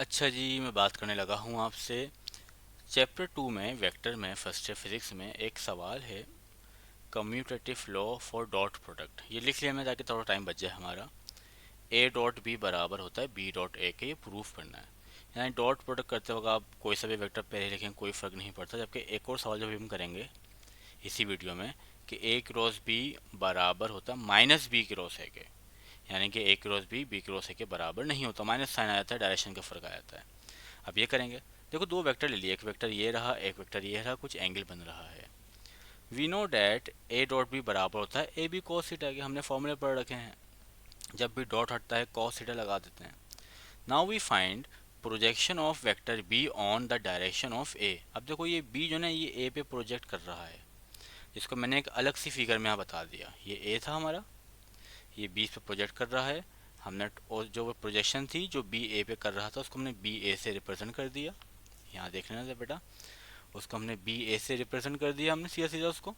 अच्छा जी, मैं बात करने लगा हूँ आपसे चैप्टर 2 में वेक्टर में फर्स्ट ईयर फिजिक्स में एक सवाल है commutative law for dot product. ये लिख लिया मैं ताकि थोड़ा टाइम बच जाए हमारा। ए डॉट बी बराबर होता है बी डॉट ए के, ये प्रूफ करना है। यानी डॉट प्रोडक्ट करते वक्त आप कोई सा भी वेक्टर पहले लिखें कोई फ़र्क नहीं पड़ता। जबकि एक और सवाल जब हम करेंगे इसी वीडियो में कि ए क्रॉस बी बराबर होता है माइनस बी क्रॉस ए के, यानी कि ए क्रॉस बी क्रॉस ए के बराबर नहीं होता, माइनस साइन आ जाता है, डायरेक्शन का फ़र्क आ जाता है। अब ये करेंगे। देखो दो वेक्टर ले लिए, एक वेक्टर ये रहा एक वेक्टर ये रहा, कुछ एंगल बन रहा है। We know that A dot B बराबर होता है ए बी कॉस थीटा के, हमने फॉर्मूले पढ़ रखे हैं। जब भी डॉट हटता है कॉस थीटा लगा देते हैं। Now we find projection of vector B on the direction of A. अब देखो ये बी जो ना ये ए पे प्रोजेक्ट कर रहा है, जिसको मैंने एक अलग सी फिगर में यहाँ बता दिया। ये ए था हमारा, ये बी पे प्रोजेक्ट कर रहा है। हमने और जो प्रोजेक्शन थी जो बी ए पे कर रहा था उसको हमने बी ए से रिप्रेजेंट कर दिया। यहाँ देख लेना था बेटा, उसको हमने बी ए से रिप्रेजेंट कर दिया हमने सीधा सीधा उसको।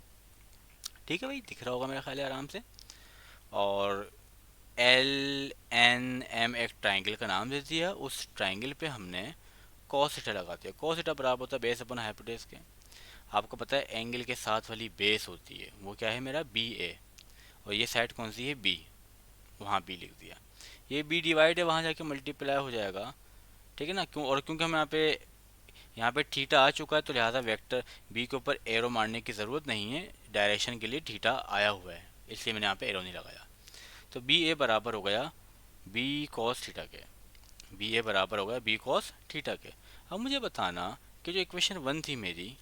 ठीक है भाई, दिख रहा होगा मेरा ख्याल है आराम से। और एल एन एम एक ट्राइंगल का नाम दे दिया, उस ट्राइंगल पे हमने कॉस थीटा लगा दिया। कॉस थीटा बराबर होता है बेस अपन हाइपोटेनस के। आपको पता है एंगल के साथ वाली बेस होती है वो क्या है मेरा बी ए, और ये साइड कौन सी है बी, वहाँ बी लिख दिया। ये बी डिवाइड है, वहाँ जाके मल्टीप्लाई हो जाएगा। ठीक है ना, क्यों, और क्योंकि हम यहाँ पे थीटा आ चुका है तो लिहाजा वेक्टर बी के ऊपर एरो मारने की ज़रूरत नहीं है, डायरेक्शन के लिए थीटा आया हुआ है, इसलिए मैंने यहाँ पे एरो नहीं लगाया। तो बी ए बराबर हो गया बी कॉस थीटा के, बी ए बराबर हो गया बी कॉस थीटा के। अब मुझे बताना कि जो इक्वेशन 1 थी मेरी,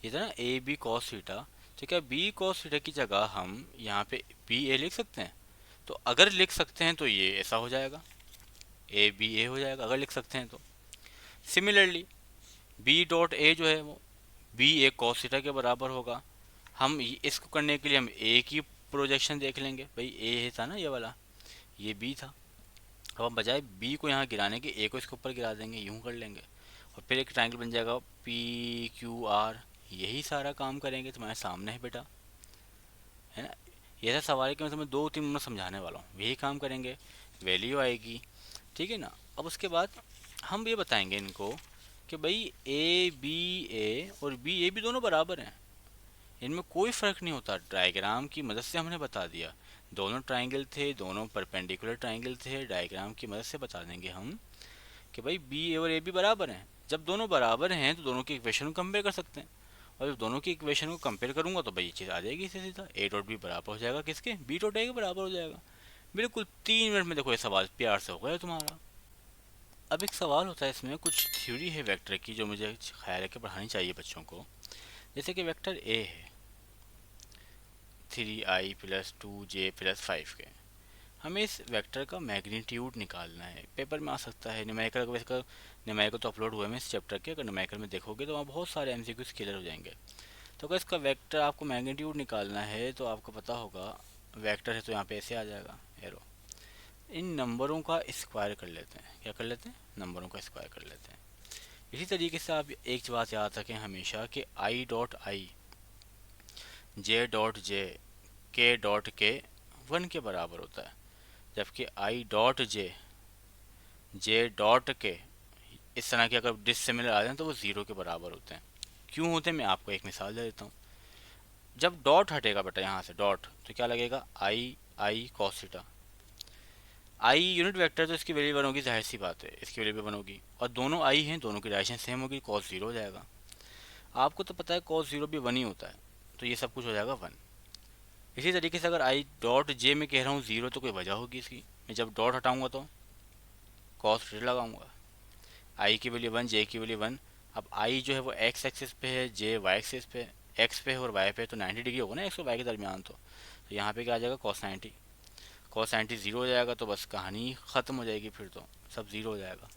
ये था ना ए बी कॉस थीटा, तो क्या बी कॉस थीटा की जगह हम यहाँ पे बी ए लिख सकते हैं? तो अगर लिख सकते हैं तो ये ऐसा हो जाएगा, ए बी ए हो जाएगा अगर लिख सकते हैं तो। सिमिलरली बी डॉट ए जो है वो बी ए कॉस थीटा के बराबर होगा। हम इसको करने के लिए हम ए की प्रोजेक्शन देख लेंगे। भाई ए था ना ये वाला, ये बी था। अब हम बजाय बी को यहाँ गिराने के ए को इसके ऊपर गिरा देंगे, यूं कर लेंगे, और फिर एक ट्रायंगल बन जाएगा पी क्यू आर। यही सारा काम करेंगे, तुम्हारे सामने है बेटा, है ना। ये ऐसा सवाल है कि मैं तुम्हें 2-3 मिनट समझाने वाला हूँ, यही काम करेंगे, वैल्यू आएगी। ठीक है ना। अब उसके बाद हम ये बताएंगे इनको कि भाई ए बी ए और बी ए भी दोनों बराबर हैं, इनमें कोई फ़र्क नहीं होता। डायग्राम की मदद से हमने बता दिया, दोनों ट्राइंगल थे, दोनों परपेंडिकुलर ट्राइंगल थे। डायग्राम की मदद से बता देंगे हम कि भाई बी और ए भी बराबर हैं। जब दोनों बराबर हैं तो दोनों की इक्वेशन को कंपेयर कर सकते हैं, और जब दोनों की इक्वेशन को कंपेयर करूंगा तो भाई ये चीज़ आ जाएगी इससे सीधा, ए डॉट बी बराबर हो जाएगा किसके, बी डॉट ए के बराबर हो जाएगा। बिल्कुल 3 मिनट में देखो ये सवाल प्यार से हो गया तुम्हारा। अब एक सवाल होता है इसमें, कुछ थ्योरी है वेक्टर की जो मुझे ख्याल है कि पढ़ानी चाहिए बच्चों को। जैसे कि वेक्टर ए है 3i + 2j + 5 के, हमें इस वेक्टर का मैग्नीट्यूड निकालना है। पेपर में आ सकता है, न्यूमेरिकल का, वैसे न्यूमेरिकल तो अपलोड हुए हैं इस चैप्टर के, अगर न्यूमेरिकल में देखोगे तो वहाँ बहुत सारे एमसीक्यूज क्लियर हो जाएंगे। तो अगर इसका वेक्टर आपको मैग्नीट्यूड निकालना है तो आपको पता होगा वेक्टर है तो यहाँ पे ऐसे आ जाएगा एरो। इन नंबरों का स्क्वायर कर लेते हैं, क्या कर लेते हैं, नंबरों का स्क्वायर कर लेते हैं। इसी तरीके से आप एक बात याद रखें हमेशा कि I dot I, J dot J, के डॉट के 1 के बराबर होता है, जबकि I dot J, J dot के इस तरह के अगर डिसिमिलर आ जाए तो वो 0 के बराबर होते हैं। क्यों होते हैं मैं आपको एक मिसाल दे देता हूँ। जब डॉट हटेगा बेटा यहाँ से डॉट, तो क्या लगेगा I I cos theta. I unit vector तो इसकी वैल्यू बनोगी, जाहिर सी बात है इसकी वैल्यू भी बनोगी, और दोनों आई हैं, दोनों की डायरेक्शन सेम होगी, कॉस 0 हो जाएगा। आपको तो पता है कॉस 0 भी 1 ही होता है, तो ये सब कुछ हो जाएगा 1। इसी तरीके से अगर आई डॉट जे में कह रहा हूँ 0 तो कोई वजह होगी इसकी, मैं जब डॉट हटाऊंगा तो कॉस थीटा लगाऊंगा। आई की वैल्यू 1, जे की वैल्यू 1। अब आई जो है वो एक्स एक्सिस पे है, जे वाई एक्सिस पे है, एक्स पे है और वाई पे है, तो 90 डिग्री होगा ना एक्स और वाई के दरमियान। तो यहाँ पे क्या आ जाएगा कॉस 90, कॉस 90 0 हो जाएगा, तो बस कहानी ख़त्म हो जाएगी, फिर तो सब 0 हो जाएगा।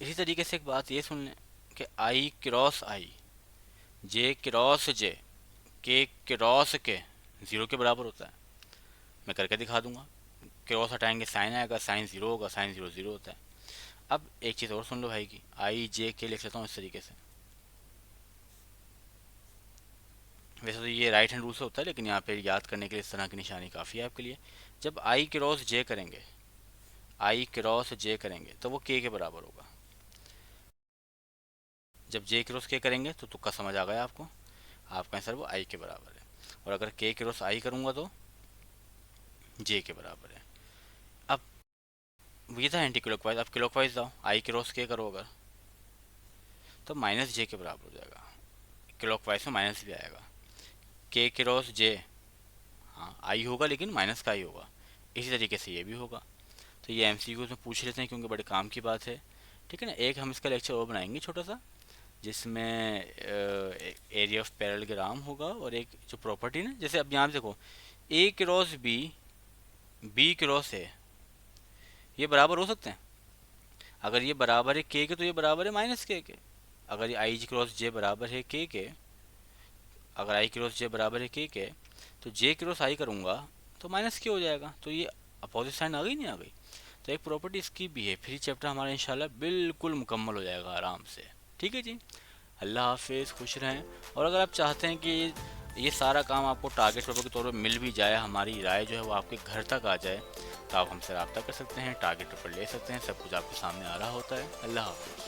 इसी तरीके से एक बात ये सुन लें कि आई क्रॉस आई, जे क्रॉस जे, के क्रॉस के 0 के बराबर होता है। मैं करके दिखा दूंगा, क्रॉस हटाएंगे साइन आएगा, साइन 0 होगा, साइन 0 0 होता है। अब एक चीज़ और सुन लो भाई की, आई जे के लिख लेता हूँ इस तरीके से। वैसे तो ये राइट हैंड रूल से होता है, लेकिन यहाँ पे याद करने के लिए इस तरह की निशानी काफ़ी है आपके लिए। जब आई क्रॉस जे करेंगे आई क्रॉस जे करेंगे तो वो के बराबर होगा। जब जे क्रॉस के करेंगे तो तुक्का समझ आ गया आपको, आपका आंसर वो आई के बराबर है। और अगर के क्रॉस आई करूँगा तो जे के बराबर है। अब ये था एंटी क्लॉकवाइज, अब क्लॉकवाइज जाओ, आई क्रॉस के करो अगर तो माइनस जे के बराबर हो जाएगा। क्लॉकवाइज में माइनस भी आएगा। के क्रॉस जे, हाँ आई होगा लेकिन माइनस का आई होगा। इसी तरीके से ये भी होगा। तो ये एमसीक्यू में पूछ लेते हैं क्योंकि बड़े काम की बात है। ठीक है ना, एक हम इसका लेक्चर और बनाएंगे छोटा सा, जिसमें एरिया ऑफ पैरेललोग्राम होगा और एक जो प्रॉपर्टी ना, जैसे अब यहाँ पे देखो A cross B, B cross A, ये बराबर हो सकते हैं। अगर ये बराबर है के तो ये बराबर है माइनस के। अगर ये आई क्रॉस जे बराबर है के, अगर आई क्रॉस जे बराबर है के तो जे क्रॉस आई करूँगा तो माइनस के हो जाएगा। तो ये अपोजिट साइन आ गई, नहीं आ गई। तो एक प्रॉपर्टी इसकी भी है। फिर चैप्टर हमारा इंशाल्लाह बिल्कुल मुकम्मल हो जाएगा आराम से। ठीक है जी, अल्लाह हाफिज़, खुश रहें। और अगर आप चाहते हैं कि ये सारा काम आपको टारगेट पेपर के तौर पर मिल भी जाए, हमारी राय जो है वो आपके घर तक आ जाए, तो आप हमसे रब्ता कर सकते हैं, टारगेट पेपर ले सकते हैं, सब कुछ आपके सामने आ रहा होता है। अल्लाह हाफिज़।